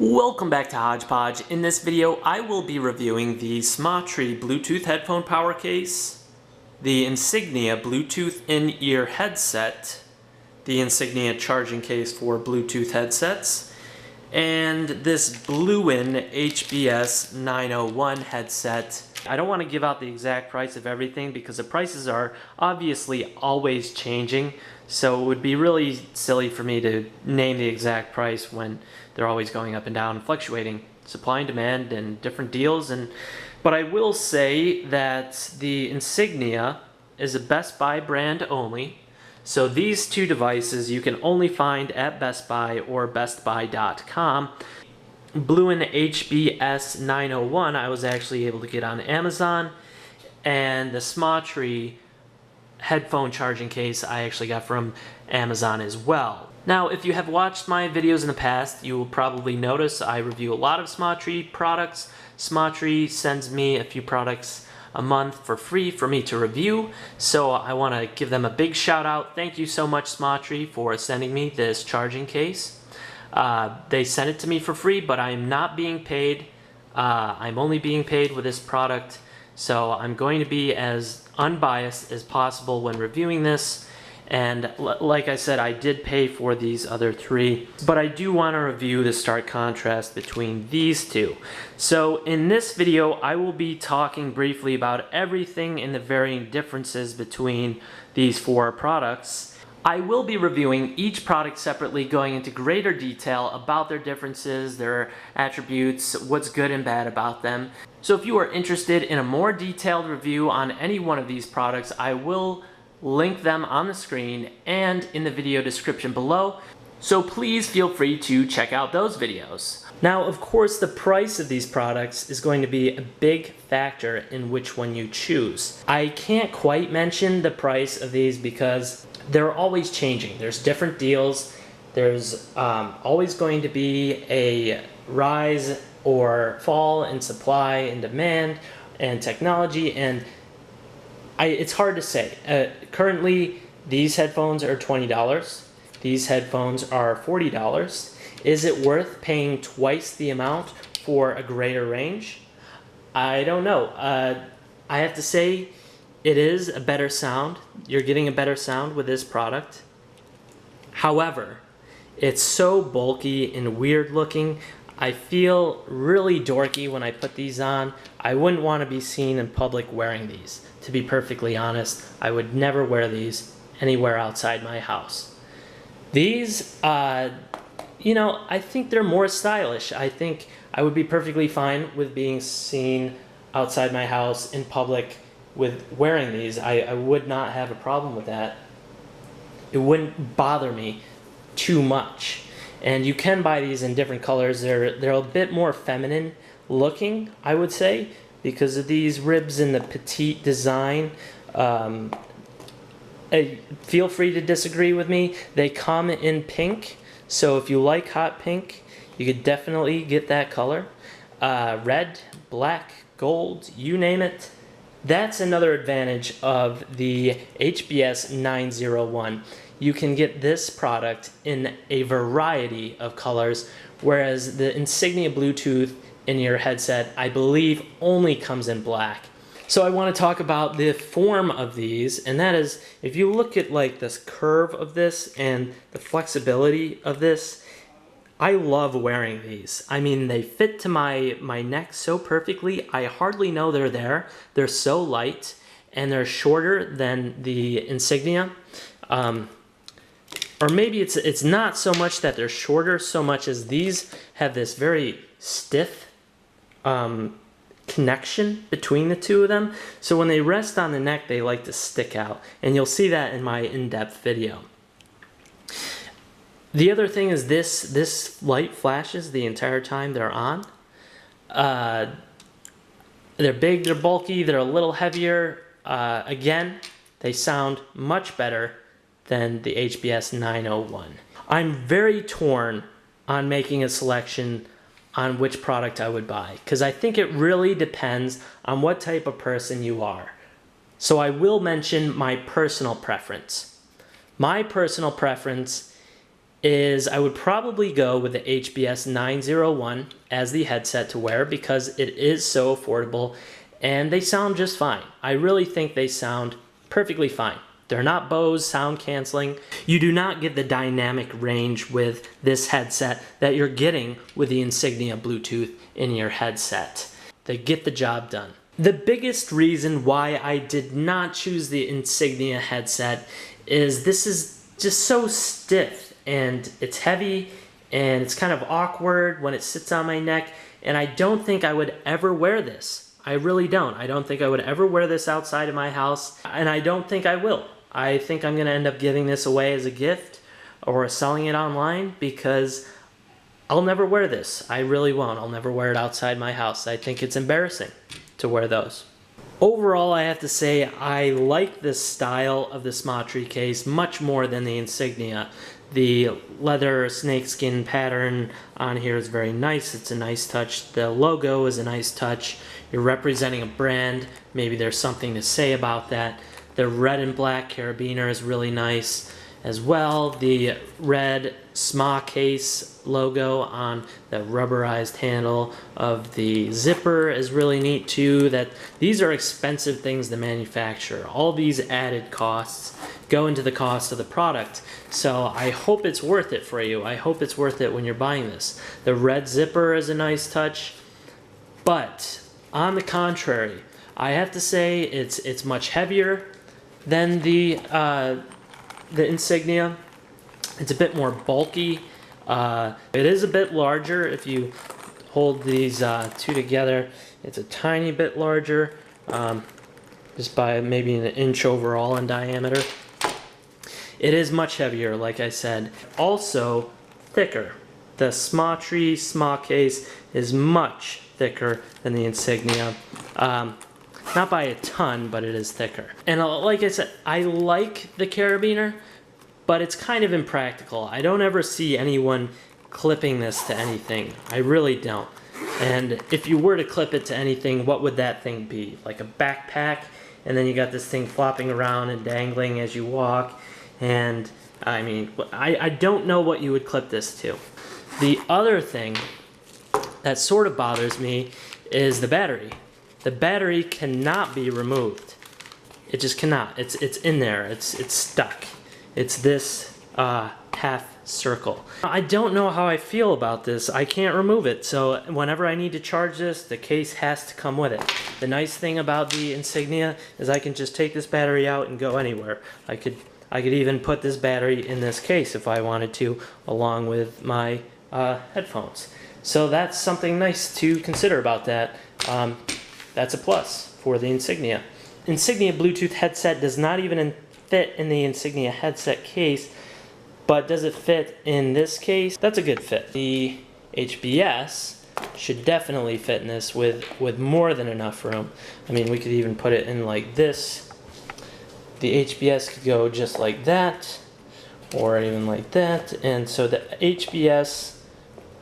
Welcome back to Hodgepodge. In this video, I will be reviewing the Smatry Bluetooth headphone power case, the Insignia Bluetooth in-ear headset, the Insignia charging case for Bluetooth headsets, and this Bluin HBS 901 headset. I don't want to give out the exact price of everything because the prices are obviously always changing, so it would be really silly for me to name the exact price when they're always going up and down and fluctuating, supply and demand and different deals. But I will say that the Insignia is a Best Buy brand only. So these two devices you can only find at Best Buy or bestbuy.com. Bluin HBS 901 I was actually able to get on Amazon, and the Smatry headphone charging case I actually got from Amazon as well. Now, if you have watched my videos in the past, you will probably notice I review a lot of Smatry products. Smatry sends me a few products a month for free for me to review, so I want to give them a big shout out. Thank you so much, Smatry, for sending me this charging case. They sent it to me for free, but I'm not being paid. I'm only being paid with this product, so I'm going to be as unbiased as possible when reviewing this. And like I said, I did pay for these other three, but I do want to review the stark contrast between these two. So in this video, I will be talking briefly about everything and the varying differences between these four products. I will be reviewing each product separately, going into greater detail about their differences, their attributes, what's good and bad about them. So if you are interested in a more detailed review on any one of these products, I will link them on the screen and in the video description below, so please feel free to check out those videos. Now, of course, the price of these products is going to be a big factor in which one you choose. I can't quite mention the price of these because they're always changing. There's different deals. There's always going to be a rise or fall in supply and demand and technology, and it's hard to say. Currently, these headphones are $20. These headphones are $40. Is it worth paying twice the amount for a greater range? I don't know. I have to say it is a better sound. You're getting a better sound with this product. However, it's so bulky and weird looking. I feel really dorky when I put these on. I wouldn't want to be seen in public wearing these. To be perfectly honest, I would never wear these anywhere outside my house. These, you know, I think they're more stylish. I think I would be perfectly fine with being seen outside my house in public with wearing these. I would not have a problem with that. It wouldn't bother me too much. And you can buy these in different colors. They're a bit more feminine looking, I would say, because of these ribs and the petite design. Feel free to disagree with me. They come in pink, so if you like hot pink, you could definitely get that color. Red, black, gold, you name it. That's another advantage of the HBS 901. You can get this product in a variety of colors, whereas the Insignia Bluetooth in-ear headset, I believe, only comes in black. So I want to talk about the form of these, and that is, if you look at like this curve of this and the flexibility of this, I love wearing these. I mean, they fit to my neck so perfectly, I hardly know they're there. They're so light, and they're shorter than the Insignia. Or maybe it's not so much that they're shorter so much as these have this very stiff connection between the two of them. So when they rest on the neck, they like to stick out. And you'll see that in my in-depth video. The other thing is this light flashes the entire time they're on. They're big, they're bulky, they're a little heavier. Again, they sound much better than the HBS 901. I'm very torn on making a selection on which product I would buy, because I think it really depends on what type of person you are. So I will mention my personal preference. My personal preference is I would probably go with the HBS 901 as the headset to wear because it is so affordable and they sound just fine. I really think they sound perfectly fine. They're not Bose sound canceling. You do not get the dynamic range with this headset that you're getting with the Insignia Bluetooth in-ear headset. They get the job done. The biggest reason why I did not choose the Insignia headset is this is just so stiff and it's heavy and it's kind of awkward when it sits on my neck, and I don't think I would ever wear this. I really don't. I don't think I would ever wear this outside of my house, and I don't think I will. I think I'm going to end up giving this away as a gift or selling it online because I'll never wear this. I really won't. I'll never wear it outside my house. I think it's embarrassing to wear those. Overall, I have to say I like this style of the Smatry case much more than the Insignia. The leather snakeskin pattern on here is very nice. It's a nice touch. The logo is a nice touch. You're representing a brand. Maybe there's something to say about that. The red and black carabiner is really nice as well. The red SMA case logo on the rubberized handle of the zipper is really neat too. These are expensive things to manufacture. All these added costs go into the cost of the product. So I hope it's worth it for you. I hope it's worth it when you're buying this. The red zipper is a nice touch, but on the contrary, I have to say it's much heavier than the Insignia. It's a bit more bulky. It is a bit larger. If you hold these two together, it's a tiny bit larger, just by maybe an inch overall in diameter. It is much heavier, like I said. Also thicker. The Smatry SMA case is much thicker than the Insignia. Not by a ton, but it is thicker. And like I said, I like the carabiner, but it's kind of impractical. I don't ever see anyone clipping this to anything. I really don't. And if you were to clip it to anything, what would that thing be? Like a backpack, and then you got this thing flopping around and dangling as you walk. And I mean, I don't know what you would clip this to. The other thing that sort of bothers me is the battery. The battery cannot be removed. It just cannot. It's in there. It's stuck. It's this half circle. I don't know how I feel about this. I can't remove it. So whenever I need to charge this, the case has to come with it. The nice thing about the Insignia is I can just take this battery out and go anywhere. I could even put this battery in this case if I wanted to, along with my headphones. So that's something nice to consider about that. That's a plus for the Insignia. Insignia Bluetooth headset does not even fit in the Insignia headset case, but does it fit in this case? That's a good fit. The HBS should definitely fit in this with more than enough room. I mean, we could even put it in like this. The HBS could go just like that, or even like that, and so the HBS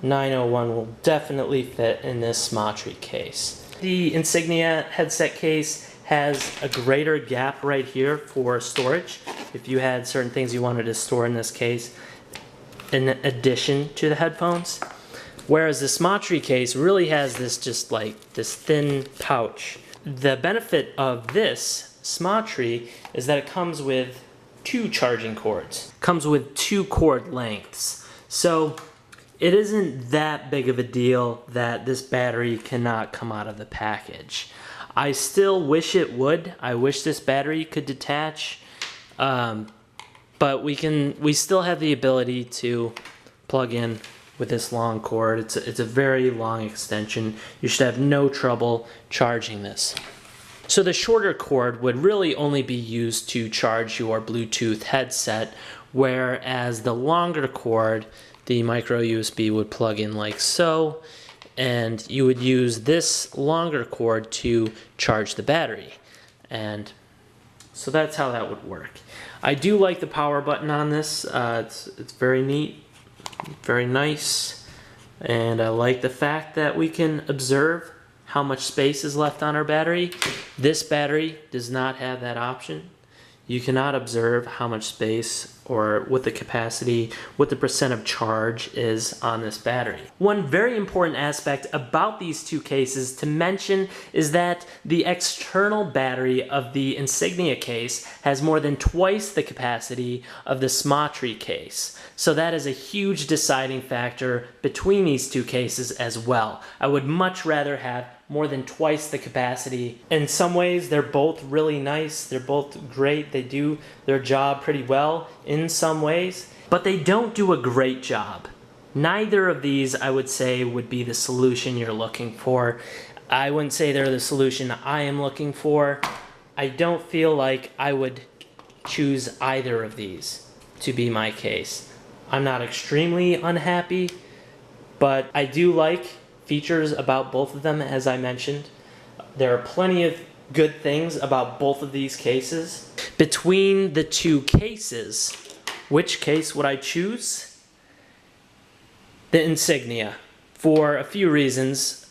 901 will definitely fit in this Smatry case. The Insignia headset case has a greater gap right here for storage. If you had certain things you wanted to store in this case in addition to the headphones. Whereas the Smatry case really has this just like this thin pouch. The benefit of this Smatry is that it comes with 2 charging cords. It comes with 2 cord lengths. So it isn't that big of a deal that this battery cannot come out of the package. I still wish it would. I wish this battery could detach, but we still have the ability to plug in with this long cord. It's a very long extension. You should have no trouble charging this. So the shorter cord would really only be used to charge your Bluetooth headset, whereas the longer cord, the micro USB would plug in like so, and you would use this longer cord to charge the battery. And so that's how that would work. I do like the power button on this. It's very neat, very nice, and I like the fact that we can observe how much space is left on our battery. This battery does not have that option. you cannot observe how much space or what the capacity, what the percent of charge is on this battery. One very important aspect about these two cases to mention is that the external battery of the Insignia case has more than twice the capacity of the Smatry case. So that is a huge deciding factor between these two cases as well. I would much rather have more than twice the capacity. In some ways, they're both really nice. They're both great. They do their job pretty well in some ways, but they don't do a great job. Neither of these, I would say, would be the solution you're looking for. I wouldn't say they're the solution I am looking for. I don't feel like I would choose either of these to be my case. I'm not extremely unhappy, but I do like features about both of them, as I mentioned. There are plenty of good things about both of these cases. Between the two cases, which case would I choose? The Insignia, for a few reasons.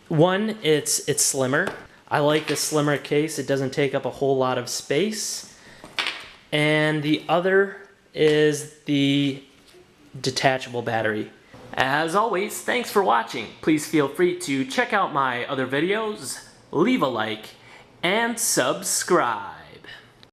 One, it's slimmer. I like the slimmer case. It doesn't take up a whole lot of space. And the other is the detachable battery. As always, thanks for watching. Please feel free to check out my other videos, leave a like, and subscribe.